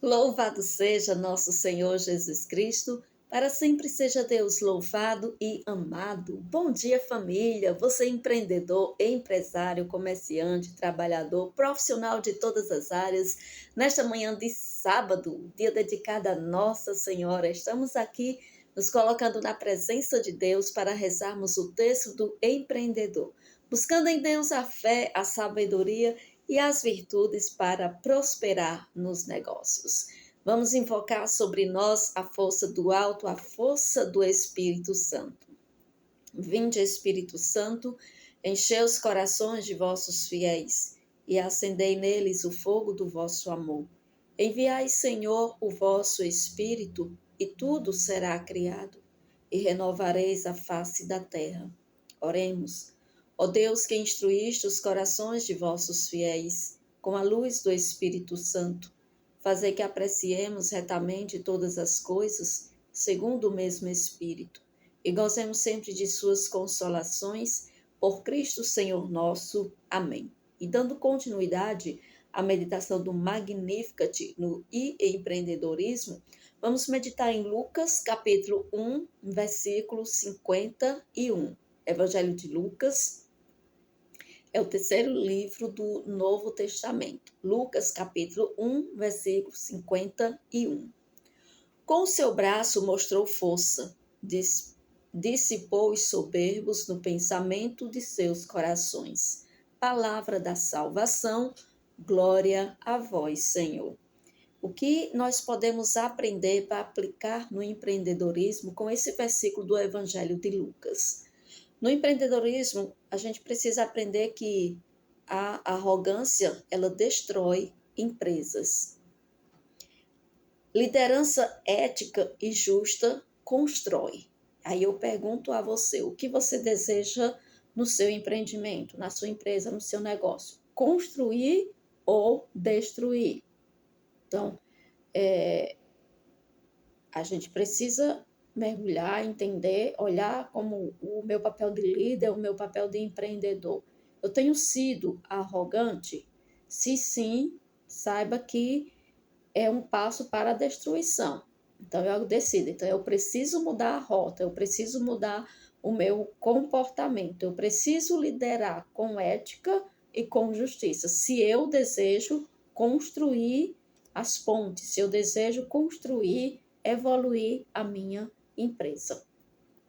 Louvado seja nosso Senhor Jesus Cristo, para sempre seja Deus louvado e amado. Bom dia, família! Você empreendedor, empresário, comerciante, trabalhador, profissional de todas as áreas. Nesta manhã de sábado, dia dedicado a Nossa Senhora, estamos aqui nos colocando na presença de Deus para rezarmos o texto do empreendedor, buscando em Deus a fé, a sabedoria e as virtudes para prosperar nos negócios. Vamos invocar sobre nós a força do alto, a força do Espírito Santo. Vinde, Espírito Santo, enchei os corações de vossos fiéis e acendei neles o fogo do vosso amor. Enviai, Senhor, o vosso Espírito, e tudo será criado, e renovareis a face da terra. Oremos. Ó Deus, que instruíste os corações de vossos fiéis com a luz do Espírito Santo, fazei que apreciemos retamente todas as coisas, segundo o mesmo Espírito, e gozemos sempre de suas consolações, por Cristo Senhor nosso. Amém. E dando continuidade à meditação do Magnificat no empreendedorismo, vamos meditar em Lucas, capítulo 1, versículo 51. Evangelho de Lucas é o terceiro livro do Novo Testamento. Lucas, capítulo 1, versículo 51. Com o seu braço mostrou força, dissipou os soberbos no pensamento de seus corações. Palavra da salvação, glória a vós, Senhor. O que nós podemos aprender para aplicar no empreendedorismo com esse versículo do Evangelho de Lucas? No empreendedorismo, a gente precisa aprender que a arrogância, ela destrói empresas. Liderança ética e justa constrói. Aí eu pergunto a você, o que você deseja no seu empreendimento, na sua empresa, no seu negócio? Construir ou destruir? Então, a gente precisa mergulhar, entender, olhar como o meu papel de líder, o meu papel de empreendedor. Eu tenho sido arrogante? Se sim, saiba que é um passo para a destruição. Então eu decido, então eu preciso mudar a rota, eu preciso mudar o meu comportamento, eu preciso liderar com ética e com justiça. Se eu desejo construir as pontes, se eu desejo construir, evoluir a minha empresa.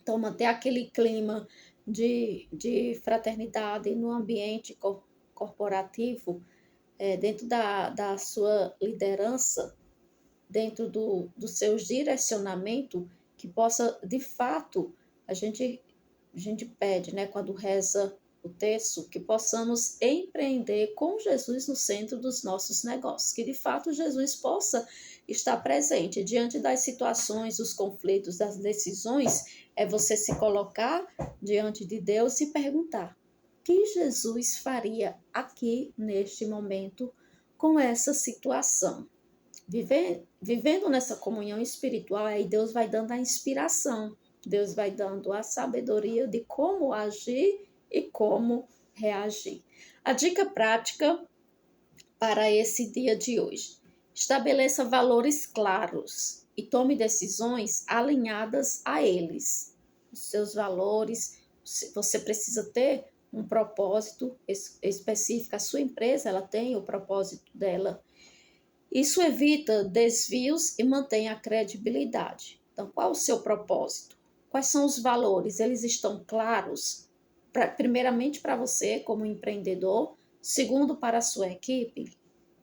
Então, manter aquele clima de fraternidade no ambiente corporativo, dentro da sua liderança, dentro dos seus direcionamentos, que possa, de fato, a gente pede, né, quando reza o texto, que possamos empreender com Jesus no centro dos nossos negócios, que de fato Jesus possa estar presente diante das situações, dos conflitos, das decisões, é você se colocar diante de Deus e perguntar: o que Jesus faria aqui neste momento com essa situação? Vivendo nessa comunhão espiritual, aí Deus vai dando a inspiração, Deus vai dando a sabedoria de como agir e como reagir. A dica prática para esse dia de hoje: estabeleça valores claros e tome decisões alinhadas a eles. Os seus valores, você precisa ter um propósito específico. A sua empresa, ela tem o propósito dela. Isso evita desvios e mantém a credibilidade. Então, qual o seu propósito? Quais são os valores? Eles estão claros? Primeiramente para você, como empreendedor. Segundo, para a sua equipe.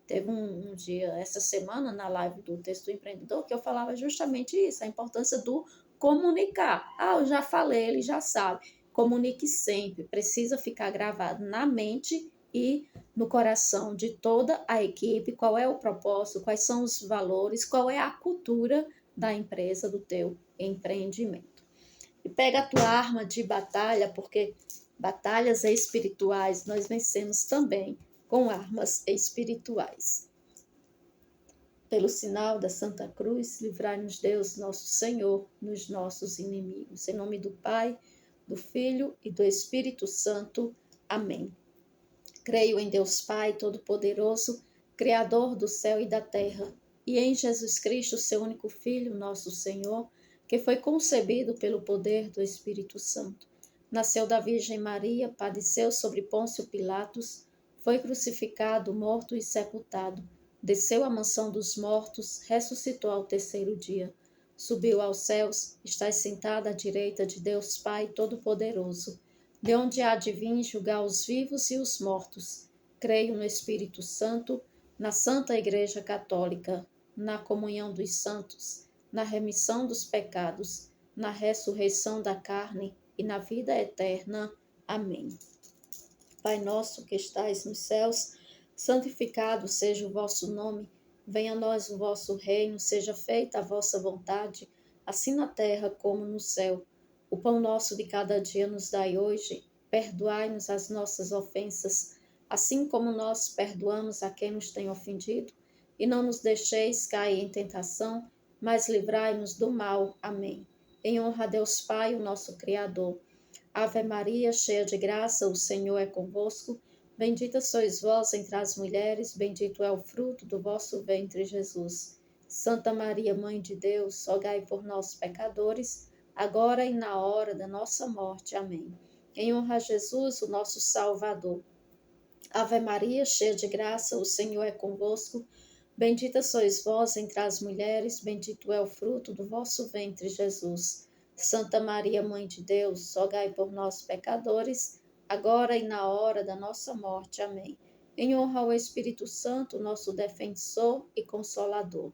Teve um dia, essa semana, na live do Texto do Empreendedor, que eu falava justamente isso, a importância do comunicar. Eu já falei, ele já sabe. Comunique sempre, precisa ficar gravado na mente e no coração de toda a equipe, qual é o propósito, quais são os valores, qual é a cultura da empresa, do teu empreendimento. E pega a tua arma de batalha, porque batalhas espirituais nós vencemos também com armas espirituais. Pelo sinal da Santa Cruz, livrai-nos Deus, nosso Senhor, nos nossos inimigos. Em nome do Pai, do Filho e do Espírito Santo. Amém. Creio em Deus Pai Todo-Poderoso, Criador do céu e da terra, e em Jesus Cristo, seu único Filho, nosso Senhor, que foi concebido pelo poder do Espírito Santo. Nasceu da Virgem Maria, padeceu sobre Pôncio Pilatos, foi crucificado, morto e sepultado, desceu à mansão dos mortos, ressuscitou ao terceiro dia, subiu aos céus, está sentado à direita de Deus Pai Todo-Poderoso, de onde há de vir julgar os vivos e os mortos. Creio no Espírito Santo, na Santa Igreja Católica, na comunhão dos santos, na remissão dos pecados, na ressurreição da carne e na vida eterna. Amém. Pai nosso que estais nos céus, santificado seja o vosso nome. Venha a nós o vosso reino, seja feita a vossa vontade, assim na terra como no céu. O pão nosso de cada dia nos dai hoje. Perdoai-nos as nossas ofensas, assim como nós perdoamos a quem nos tem ofendido. E não nos deixeis cair em tentação, mas livrai-nos do mal. Amém. Em honra a Deus Pai, o nosso Criador. Ave Maria, cheia de graça, o Senhor é convosco. Bendita sois vós entre as mulheres, bendito é o fruto do vosso ventre, Jesus. Santa Maria, Mãe de Deus, rogai por nós, pecadores, agora e na hora da nossa morte. Amém. Em honra a Jesus, o nosso Salvador. Ave Maria, cheia de graça, o Senhor é convosco. Bendita sois vós entre as mulheres, bendito é o fruto do vosso ventre, Jesus. Santa Maria, Mãe de Deus, rogai por nós, pecadores, agora e na hora da nossa morte. Amém. Em honra ao Espírito Santo, nosso defensor e consolador.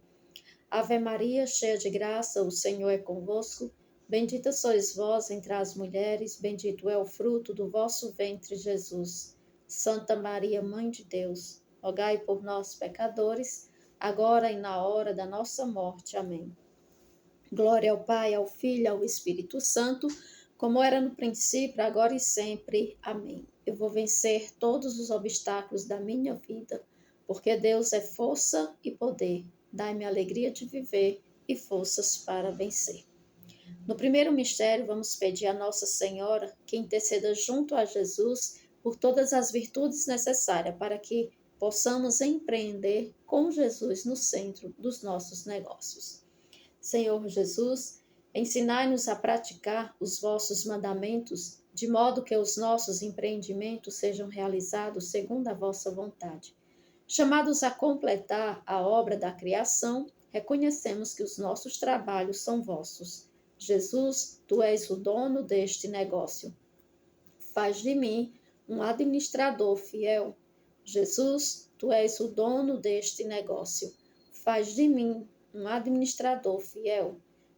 Ave Maria, cheia de graça, o Senhor é convosco. Bendita sois vós entre as mulheres, bendito é o fruto do vosso ventre, Jesus. Santa Maria, Mãe de Deus, rogai por nós, pecadores, agora e na hora da nossa morte. Amém. Glória ao Pai, ao Filho e ao Espírito Santo, como era no princípio, agora e sempre. Amém. Eu vou vencer todos os obstáculos da minha vida, porque Deus é força e poder. Dai-me a alegria de viver e forças para vencer. No primeiro mistério, vamos pedir a Nossa Senhora que interceda junto a Jesus por todas as virtudes necessárias para que possamos empreender com Jesus no centro dos nossos negócios. Senhor Jesus, ensinai-nos a praticar os vossos mandamentos, de modo que os nossos empreendimentos sejam realizados segundo a vossa vontade. Chamados a completar a obra da criação, reconhecemos que os nossos trabalhos são vossos. Jesus, tu és o dono deste negócio. Faz de mim um administrador fiel. Jesus, tu és o dono deste negócio. Faz de mim um administrador fiel.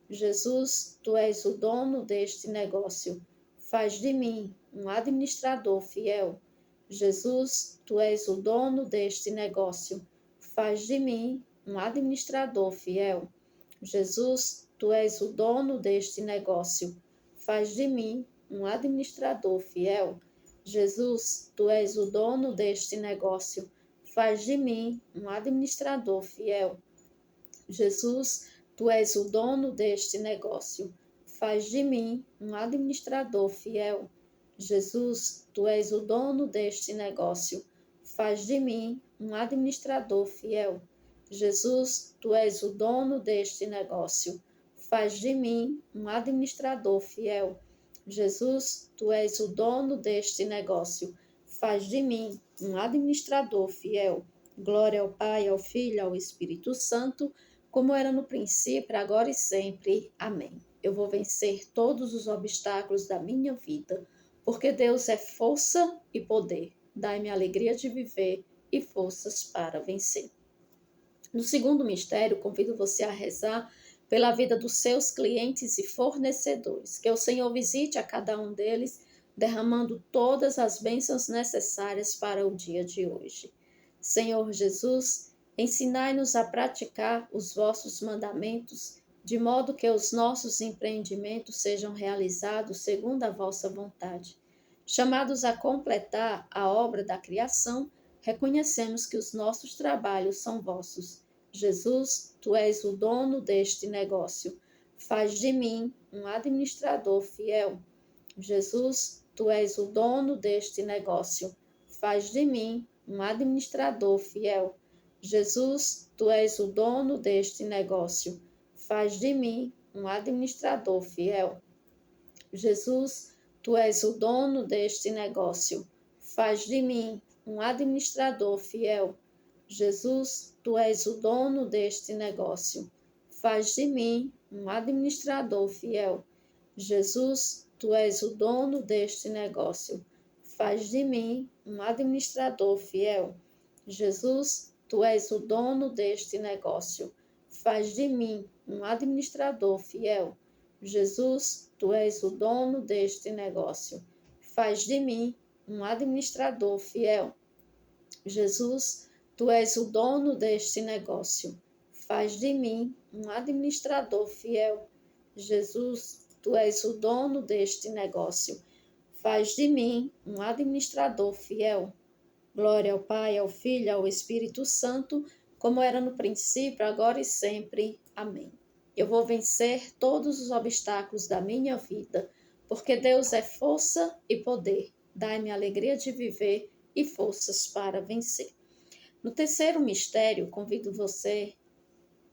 Jesus, tu és o dono deste negócio. Faz de mim um administrador fiel. Jesus, tu és o dono deste negócio. Faz de mim um administrador fiel. Jesus, tu és o dono deste negócio. Faz de mim um administrador fiel. Jesus, tu és o dono deste negócio. Faz de mim um administrador fiel. Jesus, tu és o dono deste negócio. Faz de mim um administrador fiel. Jesus, tu és o dono deste negócio. Faz de mim um administrador fiel. Jesus, tu és o dono deste negócio. Faz de mim um administrador fiel. Jesus, tu és o dono deste negócio. Faz de mim um administrador fiel. Glória ao Pai, ao Filho e ao Espírito Santo, como era no princípio, agora e sempre. Amém. Eu vou vencer todos os obstáculos da minha vida, porque Deus é força e poder. Dai-me a alegria de viver e forças para vencer. No segundo mistério, convido você a rezar pela vida dos seus clientes e fornecedores, que o Senhor visite a cada um deles, derramando todas as bênçãos necessárias para o dia de hoje. Senhor Jesus, ensinai-nos a praticar os vossos mandamentos, de modo que os nossos empreendimentos sejam realizados segundo a vossa vontade. Chamados a completar a obra da criação, reconhecemos que os nossos trabalhos são vossos. Jesus, tu és o dono deste negócio. Faz de mim um administrador fiel. Jesus, tu és o dono deste negócio. Faz de mim um administrador fiel. Jesus, tu és o dono deste negócio. Faz de mim um administrador fiel. Jesus, tu és o dono deste negócio. Faz de mim um administrador fiel. Jesus, tu és o dono deste negócio. Faz de mim um administrador fiel. Jesus, tu és o dono deste negócio. Faz de mim um administrador fiel. Jesus, tu és o dono deste negócio. Faz de mim um administrador fiel. Jesus, tu és o dono deste negócio. Faz de mim um administrador fiel. Jesus, tu és o dono deste negócio. Faz de mim um administrador fiel. Jesus, tu és o dono deste negócio. Faz de mim um administrador fiel. Glória ao Pai, ao Filho e ao Espírito Santo, como era no princípio, agora e sempre. Amém. Eu vou vencer todos os obstáculos da minha vida, porque Deus é força e poder. Dai-me alegria de viver e forças para vencer. No terceiro mistério, convido você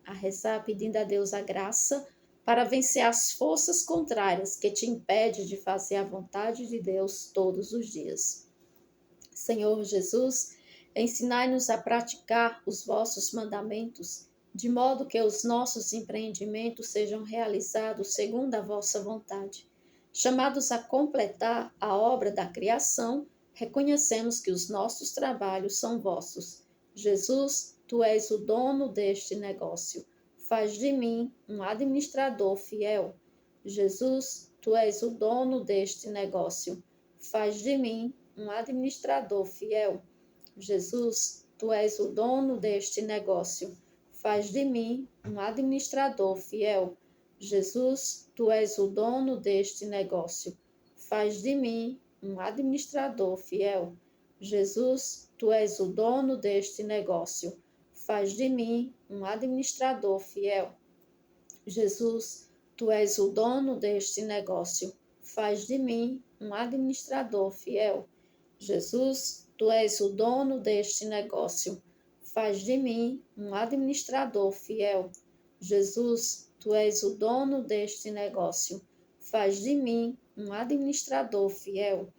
a rezar pedindo a Deus a graça para vencer as forças contrárias que te impedem de fazer a vontade de Deus todos os dias. Senhor Jesus, ensinai-nos a praticar os vossos mandamentos, de modo que os nossos empreendimentos sejam realizados segundo a vossa vontade. Chamados a completar a obra da criação, reconhecemos que os nossos trabalhos são vossos. Jesus, tu és o dono deste negócio. Faz de mim um administrador fiel. Jesus, tu és o dono deste negócio. Faz de mim um administrador fiel. Jesus, tu és o dono deste negócio. Faz de mim um administrador fiel. Jesus, tu és o dono deste negócio. Faz de mim um administrador fiel. Jesus, tu és o dono deste negócio. Faz de mim um administrador fiel. Jesus, tu és o dono deste negócio. Faz de mim um administrador fiel. Jesus, tu és o dono deste negócio. Faz de mim um administrador fiel. Jesus, tu és o dono deste negócio. Faz de mim um administrador fiel.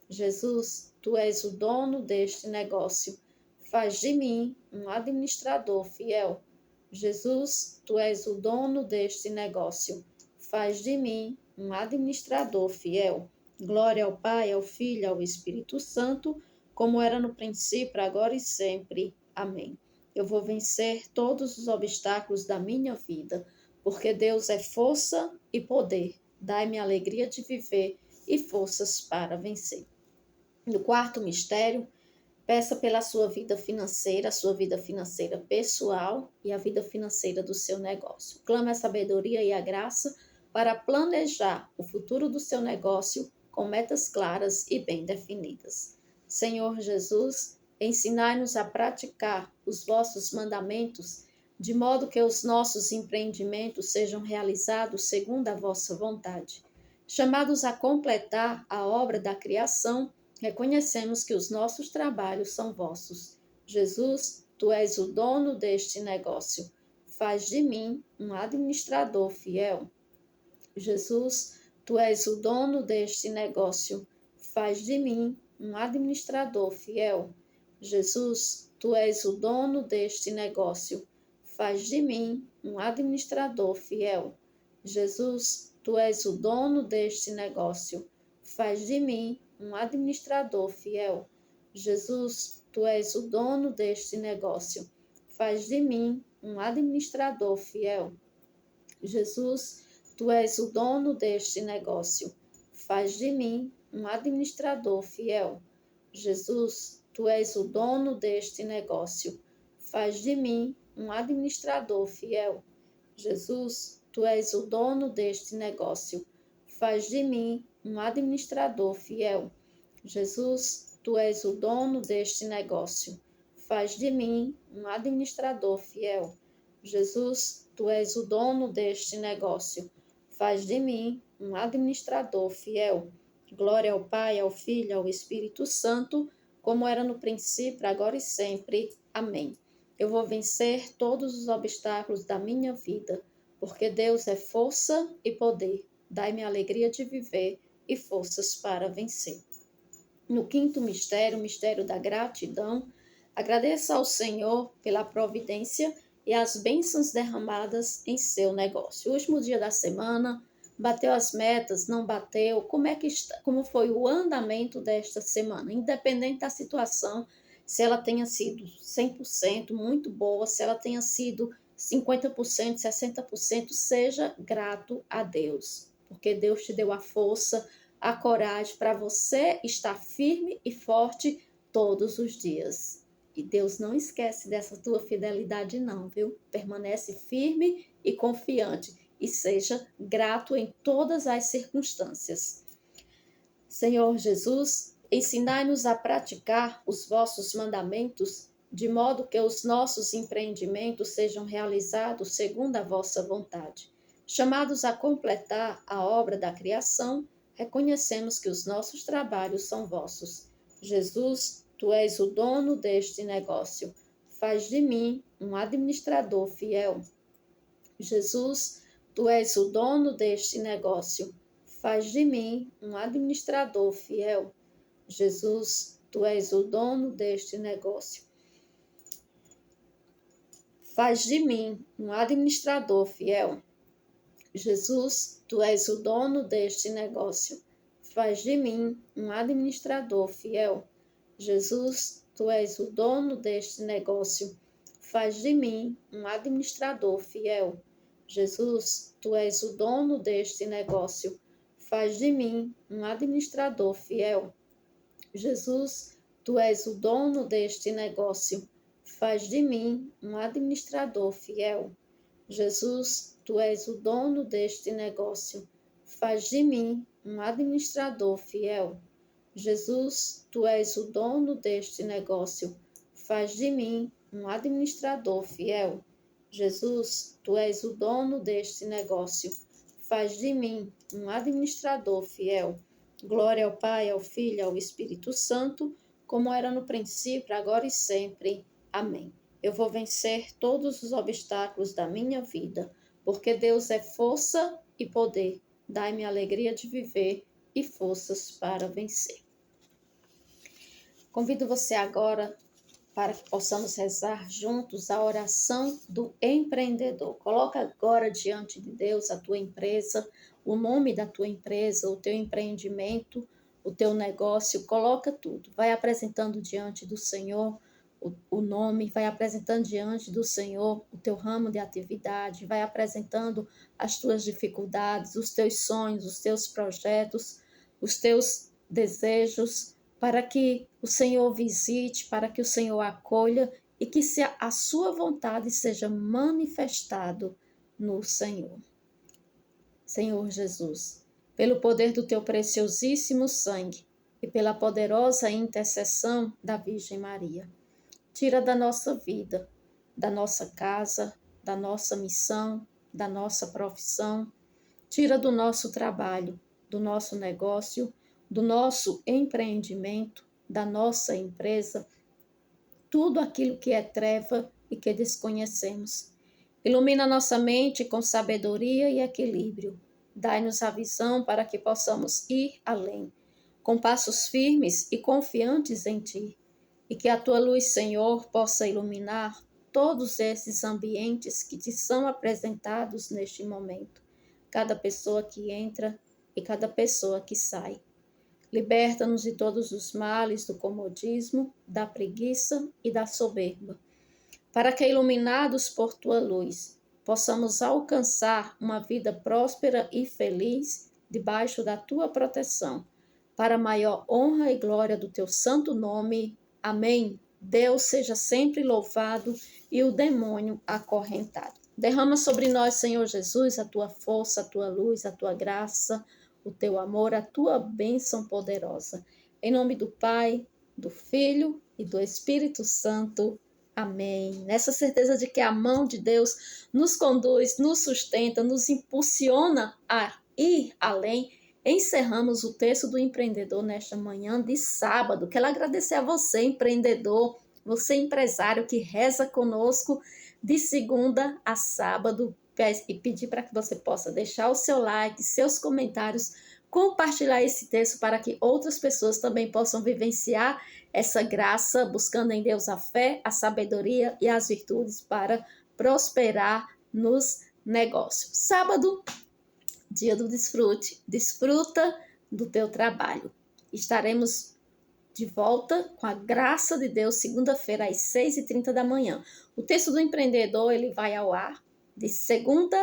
Jesus, tu és o dono deste negócio. Faz de mim um administrador fiel. Jesus, tu és o dono deste negócio. Faz de mim um administrador fiel. Glória ao Pai, ao Filho e ao Espírito Santo, como era no princípio, agora e sempre. Amém. Eu vou vencer todos os obstáculos da minha vida, porque Deus é força e poder. Dai-me alegria de viver e forças para vencer. No quarto mistério, peça pela sua vida financeira, a sua vida financeira pessoal e a vida financeira do seu negócio. Clame a sabedoria e a graça para planejar o futuro do seu negócio com metas claras e bem definidas. Senhor Jesus, ensinai-nos a praticar os vossos mandamentos, de modo que os nossos empreendimentos sejam realizados segundo a vossa vontade. Chamados a completar a obra da criação, reconhecemos que os nossos trabalhos são vossos. Jesus, tu és o dono deste negócio. Faz de mim um administrador fiel. Jesus, tu és o dono deste negócio. Faz de mim um administrador fiel. Jesus, tu és o dono deste negócio. Faz de mim um administrador fiel. Jesus, tu és o dono deste negócio. Faz de mim um administrador fiel. Jesus, tu és o dono deste negócio. Faz de mim um administrador fiel. Jesus, tu és o dono deste negócio. Faz de mim um administrador fiel. Jesus, tu és o dono deste negócio. Faz de mim um administrador fiel. Jesus, tu és o dono deste negócio. Faz de mim um administrador fiel. Jesus, tu és o dono deste negócio. Faz de mim um administrador fiel. Jesus, tu és o dono deste negócio. Faz de mim um administrador fiel. Glória ao Pai, ao Filho e ao Espírito Santo, como era no princípio, agora e sempre. Amém. Eu vou vencer todos os obstáculos da minha vida, porque Deus é força e poder. Dai-me a alegria de viver e forças para vencer. No quinto mistério, o mistério da gratidão, agradeça ao Senhor pela providência e as bênçãos derramadas em seu negócio. O último dia da semana, bateu as metas, não bateu? Como é que está, como foi o andamento desta semana? Independente da situação, se ela tenha sido 100% muito boa, se ela tenha sido 50%, 60%, seja grato a Deus, porque Deus te deu a força, a coragem para você estar firme e forte todos os dias. E Deus não esquece dessa tua fidelidade não, viu? Permanece firme e confiante e seja grato em todas as circunstâncias. Senhor Jesus, ensinai-nos a praticar os vossos mandamentos, de modo que os nossos empreendimentos sejam realizados segundo a vossa vontade. Chamados a completar a obra da criação, reconhecemos que os nossos trabalhos são vossos. Jesus, tu és o dono deste negócio. Faz de mim um administrador fiel. Jesus, tu és o dono deste negócio. Faz de mim um administrador fiel. Jesus, tu és o dono deste negócio. Faz de mim um administrador fiel. Jesus, tu és o dono deste negócio. Faz de mim um administrador fiel. Jesus, tu és o dono deste negócio. Faz de mim um administrador fiel. Jesus, tu és o dono deste negócio. Faz de mim um administrador fiel. Jesus, tu és o dono deste negócio. Faz de mim um administrador fiel. Jesus, tu és o dono deste negócio. Faz de mim um administrador fiel. Jesus, tu és o dono deste negócio. Faz de mim um administrador fiel. Jesus, tu és o dono deste negócio. Faz de mim um administrador fiel. Glória ao Pai, ao Filho, ao Espírito Santo, como era no princípio, agora e sempre. Amém. Eu vou vencer todos os obstáculos da minha vida, porque Deus é força e poder. Dai-me a alegria de viver e forças para vencer. Convido você agora para que possamos rezar juntos a oração do empreendedor. Coloca agora diante de Deus a tua empresa, o nome da tua empresa, o teu empreendimento, o teu negócio, coloca tudo. Vai apresentando diante do Senhor o nome, vai apresentando diante do Senhor o teu ramo de atividade, vai apresentando as tuas dificuldades, os teus sonhos, os teus projetos, os teus desejos, para que o Senhor visite, para que o Senhor acolha e que a sua vontade seja manifestado no Senhor. Senhor Jesus, pelo poder do teu preciosíssimo sangue e pela poderosa intercessão da Virgem Maria, tira da nossa vida, da nossa casa, da nossa missão, da nossa profissão, tira do nosso trabalho, do nosso negócio, do nosso empreendimento, da nossa empresa, tudo aquilo que é treva e que desconhecemos. Ilumina nossa mente com sabedoria e equilíbrio. Dai-nos a visão para que possamos ir além, com passos firmes e confiantes em Ti, e que a Tua luz, Senhor, possa iluminar todos esses ambientes que Te são apresentados neste momento, cada pessoa que entra e cada pessoa que sai. Liberta-nos de todos os males do comodismo, da preguiça e da soberba, para que, iluminados por Tua luz, possamos alcançar uma vida próspera e feliz debaixo da Tua proteção, para a maior honra e glória do Teu santo nome. Amém. Deus seja sempre louvado e o demônio acorrentado. Derrama sobre nós, Senhor Jesus, a Tua força, a Tua luz, a Tua graça, o Teu amor, a Tua bênção poderosa. Em nome do Pai, do Filho e do Espírito Santo. Amém. Nessa certeza de que a mão de Deus nos conduz, nos sustenta, nos impulsiona a ir além, encerramos o texto do empreendedor nesta manhã de sábado. Quero agradecer a você, empreendedor, Você empresário que reza conosco de segunda a sábado, e pedir para que você possa deixar o seu like, seus comentários, compartilhar esse texto para que outras pessoas também possam vivenciar essa graça, buscando em Deus a fé, a sabedoria e as virtudes para prosperar nos negócios. Sábado, dia do desfrute, desfruta do teu trabalho. Estaremos de volta com a graça de Deus, segunda-feira às 6h30 da manhã. O texto do empreendedor, ele vai ao ar de segunda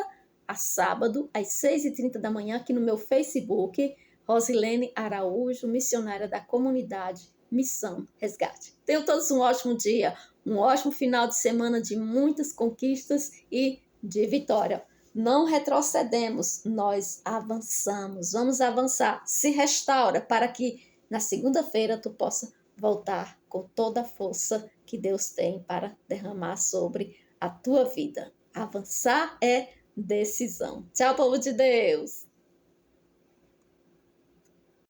a sábado, às 6h30 da manhã, aqui no meu Facebook, Rosilene Araújo, missionária da comunidade Missão Resgate. Tenham todos um ótimo dia, um ótimo final de semana de muitas conquistas e de vitória. Não retrocedemos, nós avançamos, vamos avançar. Se restaura para que na segunda-feira tu possa voltar com toda a força que Deus tem para derramar sobre a tua vida. Avançar é decisão. Tchau, povo de Deus!